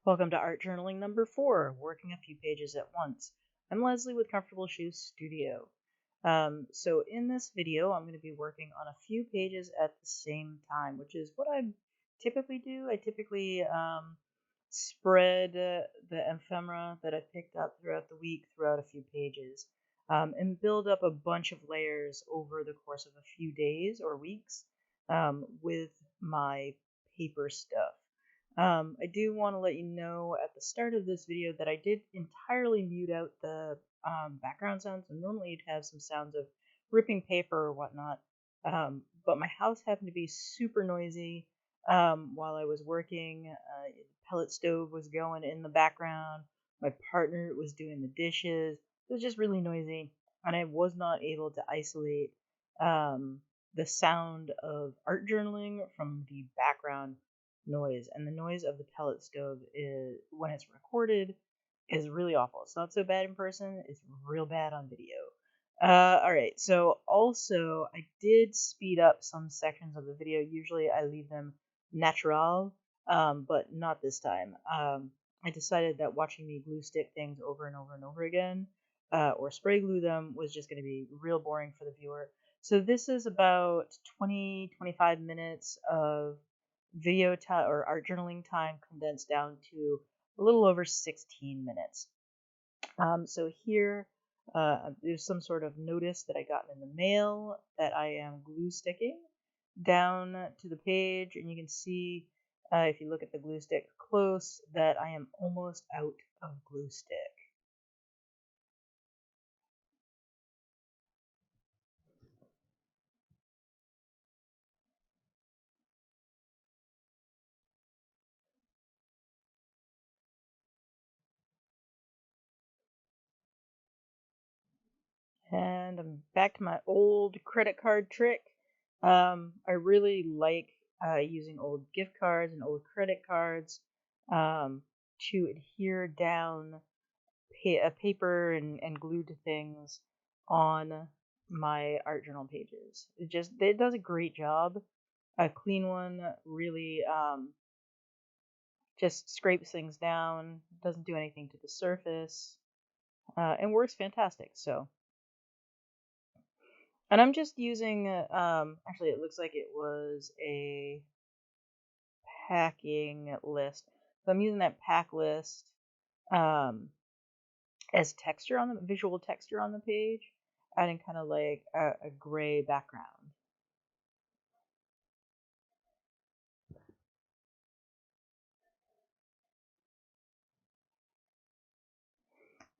Welcome to art journaling number 4, working a few pages at once. I'm Leslie with Comfortable Shoes Studio. So in this video, I'm going to be working on a few pages at the same time, which is what I typically do. I typically spread the ephemera that I picked up throughout the week throughout a few pages and build up a bunch of layers over the course of a few days or weeks with my paper stuff. I do want to let you know at the start of this video that I did entirely mute out the background sounds. And normally you'd have some sounds of ripping paper or whatnot. But my house happened to be super noisy while I was working. The pellet stove was going in the background. My partner was doing the dishes. It was just really noisy. And I was not able to isolate the sound of art journaling from the background noise, and the noise of the pellet stove is when it's recorded is really awful. It's not so bad in person, it's real bad on video. All right, so also I did speed up some sections of the video. Usually I leave them natural, but not this time. I decided that watching me glue stick things over and over and over again, or spray glue them, was just going to be real boring for the viewer. So this is about 20-25 minutes of video time or art journaling time condensed down to a little over 16 minutes. So here, there's some sort of notice that I got in the mail that I am glue sticking down to the page, and you can see if you look at the glue stick close that I am almost out of glue stick. And I'm back to my old credit card trick. I really like using old gift cards and old credit cards to adhere down paper and glue to things on my art journal pages. It does a great job. A clean one really just scrapes things down, doesn't do anything to the surface, and works fantastic. And I'm just using, actually, it looks like it was a packing list. So I'm using that pack list as texture on the visual texture on the page, adding kind of like a gray background.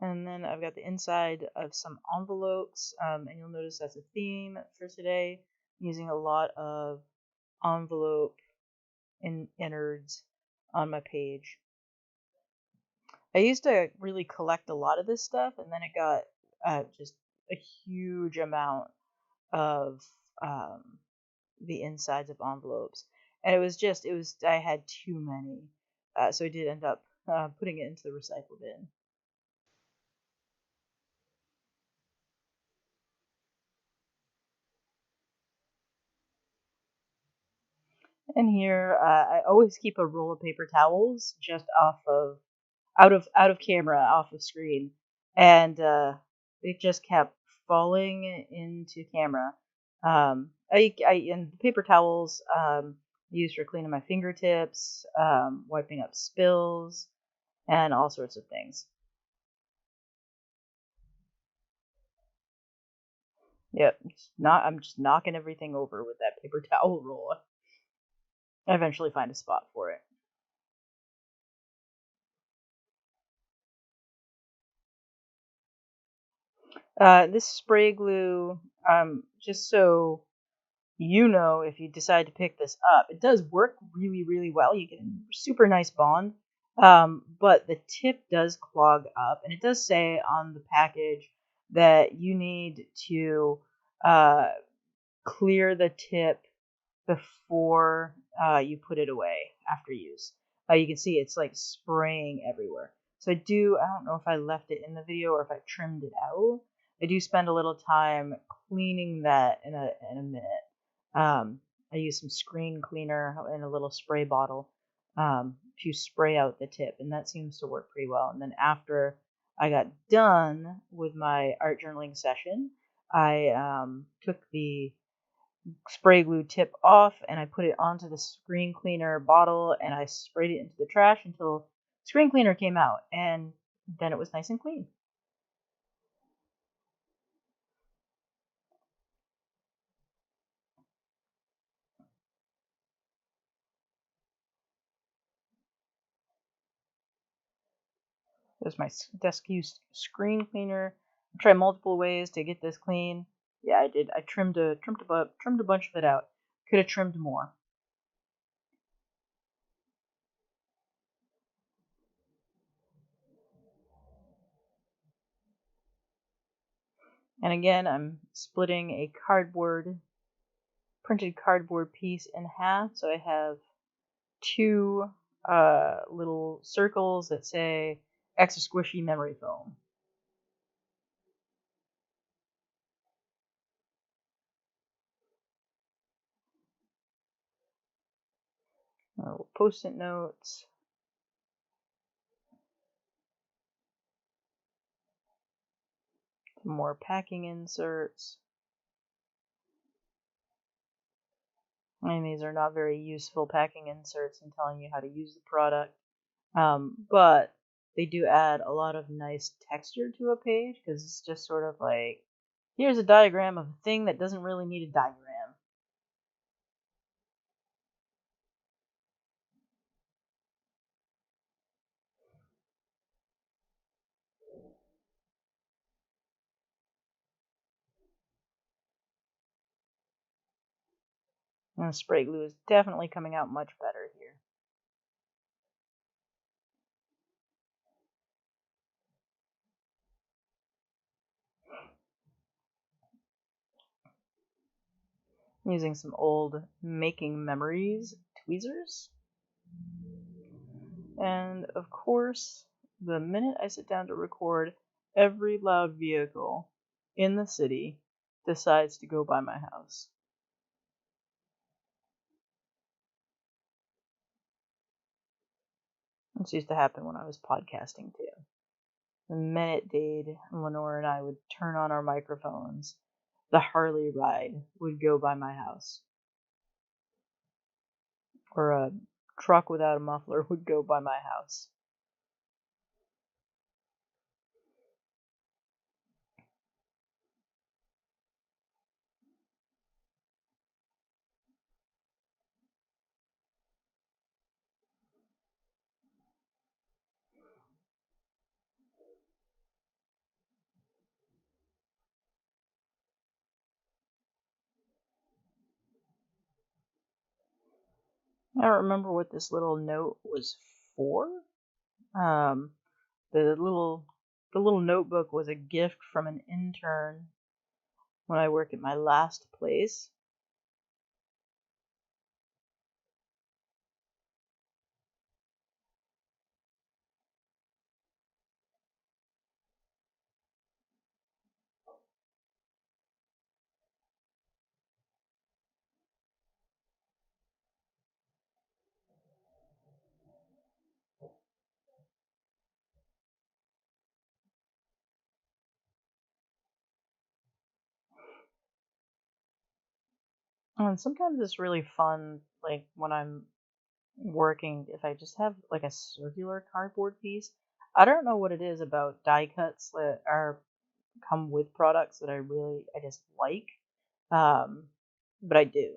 And then I've got the inside of some envelopes, and you'll notice that's a theme for today. I'm using a lot of envelope innards on my page. I used to really collect a lot of this stuff, and then it got just a huge amount of the insides of envelopes, and I had too many, so I did end up putting it into the recycle bin. And here, I always keep a roll of paper towels just out of camera, off of screen, and it just kept falling into camera. And paper towels used for cleaning my fingertips, wiping up spills, and all sorts of things. Yep, I'm just knocking everything over with that paper towel roll. I eventually find a spot for it. This spray glue, just so you know, if you decide to pick this up, it does work really, really well. You get a super nice bond, but the tip does clog up, and it does say on the package that you need to clear the tip before you put it away after use. You can see it's like spraying everywhere. So I don't know if I left it in the video or if I trimmed it out. I do spend a little time cleaning that in a minute. I use some screen cleaner in a little spray bottle. to spray out the tip, and that seems to work pretty well. And then after I got done with my art journaling session, I took the spray glue tip off and I put it onto the screen cleaner bottle and I sprayed it into the trash until screen cleaner came out, and then it was nice and clean. There's my desk use screen cleaner. I tried multiple ways to get this clean. Yeah, I did. I trimmed a bunch of it out. Could have trimmed more. And again, I'm splitting a printed cardboard piece in half, so I have two little circles that say extra squishy memory foam. Post-it notes. Some more packing inserts. And these are not very useful packing inserts in telling you how to use the product. But they do add a lot of nice texture to a page because it's just sort of like, here's a diagram of a thing that doesn't really need a diagram. And the spray glue is definitely coming out much better here. I'm using some old Making Memories tweezers. And of course, the minute I sit down to record, every loud vehicle in the city decides to go by my house. This used to happen when I was podcasting too. The minute Dade and Lenore and I would turn on our microphones, the Harley ride would go by my house. Or a truck without a muffler would go by my house. I don't remember what this little note was for. Um, the little notebook was a gift from an intern when I worked at my last place. And sometimes it's really fun, like when I'm working, if I just have like a circular cardboard piece. I don't know what it is about die cuts that are come with products that I just like. Um, but I do.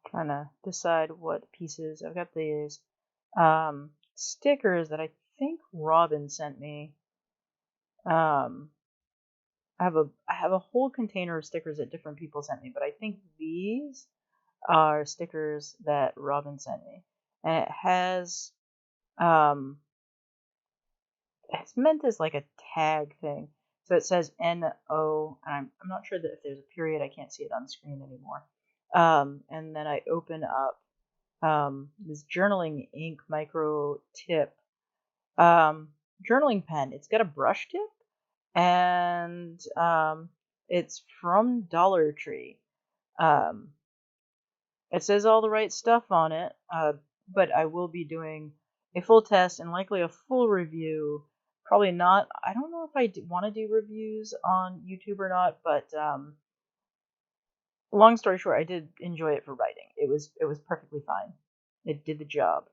Trying to decide what pieces. I've got these stickers that I think Robin sent me. Um, I have a whole container of stickers that different people sent me, but I think these are stickers that Robin sent me, and it has it's meant as like a tag thing. So it says NO, and I'm not sure that if there's a period, I can't see it on the screen anymore. And then I open up this journaling ink micro tip journaling pen. It's got a brush tip, and it's from Dollar Tree. Um, it says all the right stuff on it, but I will be doing a full test and likely a full review. Probably not. I don't know if I want to do reviews on YouTube or not, but long story short, I did enjoy it for writing. It was perfectly fine. It did the job,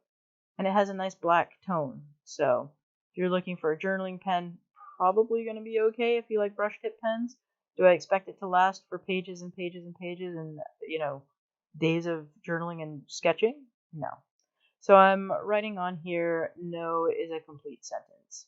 and it has a nice black tone. So if you're looking for a journaling pen, probably going to be okay if you like brush tip pens. Do I expect it to last for pages and pages and pages and days of journaling and sketching? No. So I'm writing on here, no is a complete sentence.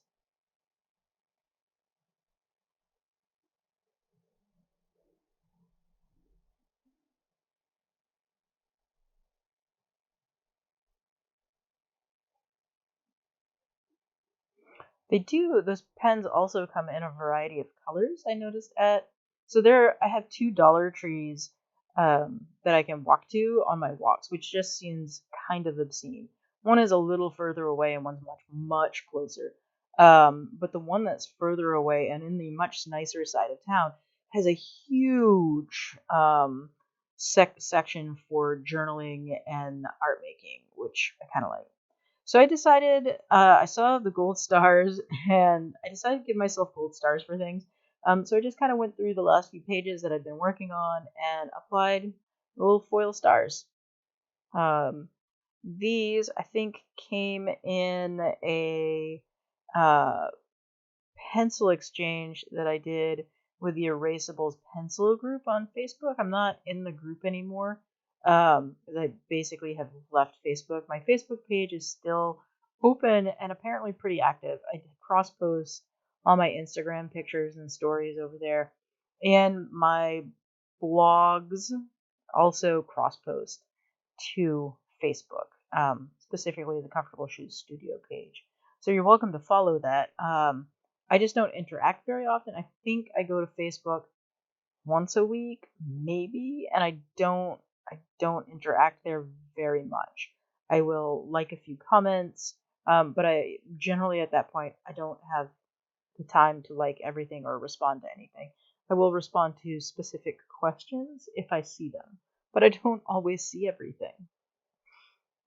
Those pens also come in a variety of colors, I noticed at. So I have two Dollar Trees that I can walk to on my walks, which just seems kind of obscene. One is a little further away and one's much, much closer. But the one that's further away and in the much nicer side of town has a huge section for journaling and art making, which I kind of like. So I decided, I saw the gold stars, and I decided to give myself gold stars for things. So I just kind of went through the last few pages that I've been working on and applied little foil stars. Um, these, I think, came in a uh, pencil exchange that I did with the Erasables pencil group on Facebook. I'm not in the group anymore. I basically have left Facebook. My Facebook page is still open and apparently pretty active. I cross post all my Instagram pictures and stories over there, and my blogs also cross post to Facebook, specifically the Comfortable Shoes Studio page. So you're welcome to follow that. I just don't interact very often. I think I go to Facebook once a week, maybe, and I don't interact there very much. I will like a few comments, but I generally at that point I don't have the time to like everything or respond to anything. I will respond to specific questions if I see them, but I don't always see everything.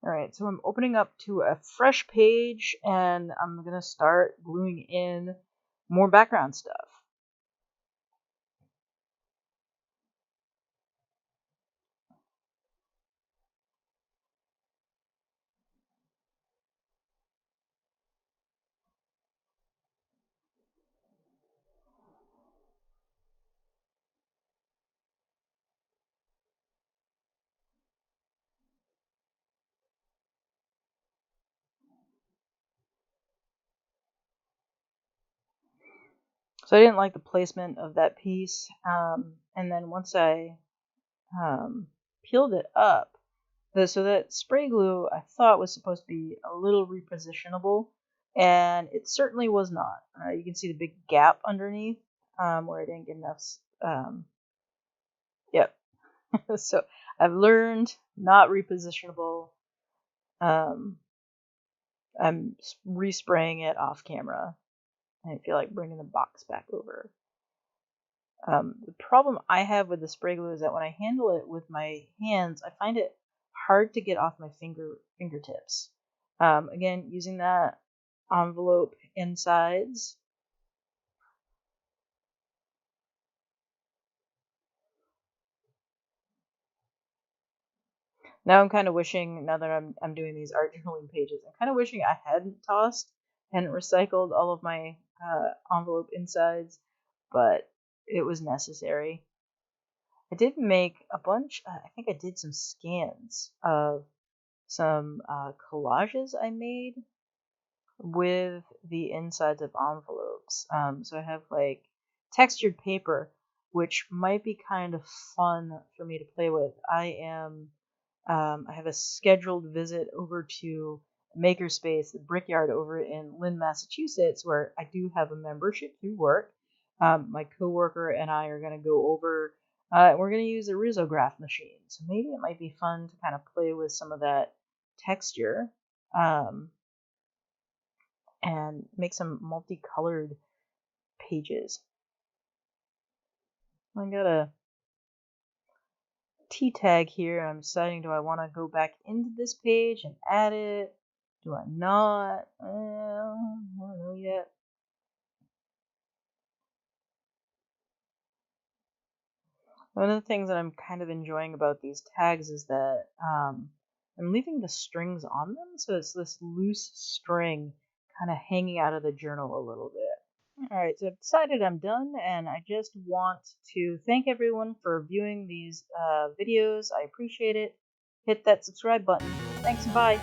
All right, so I'm opening up to a fresh page and I'm going to start gluing in more background stuff. So I didn't like the placement of that piece. And then once I peeled it up, so that spray glue I thought was supposed to be a little repositionable, and it certainly was not. You can see the big gap underneath where I didn't get enough. Yep. So I've learned not repositionable. Um, I'm respraying it off camera. I feel like bringing the box back over. The problem I have with the spray glue is that when I handle it with my hands, I find it hard to get off my fingertips. Again, using that envelope insides. Now I'm kind of wishing, now that I'm doing these art journaling pages, I'm kind of wishing I hadn't tossed and recycled all of my envelope insides, but it was necessary. I did make a bunch, I think I did some scans of some collages I made with the insides of envelopes. So I have like textured paper, which might be kind of fun for me to play with. I have a scheduled visit over to Makerspace, the Brickyard over in Lynn, Massachusetts, where I do have a membership through work. My coworker and I are going to go over. We're going to use a risograph machine, so maybe it might be fun to kind of play with some of that texture and make some multicolored pages. I got a T tag here. I'm deciding, do I want to go back into this page and add it? Do I not? I don't know yet. One of the things that I'm kind of enjoying about these tags is that I'm leaving the strings on them, so it's this loose string kind of hanging out of the journal a little bit. Alright, so I've decided I'm done, and I just want to thank everyone for viewing these videos. I appreciate it. Hit that subscribe button. Thanks and bye.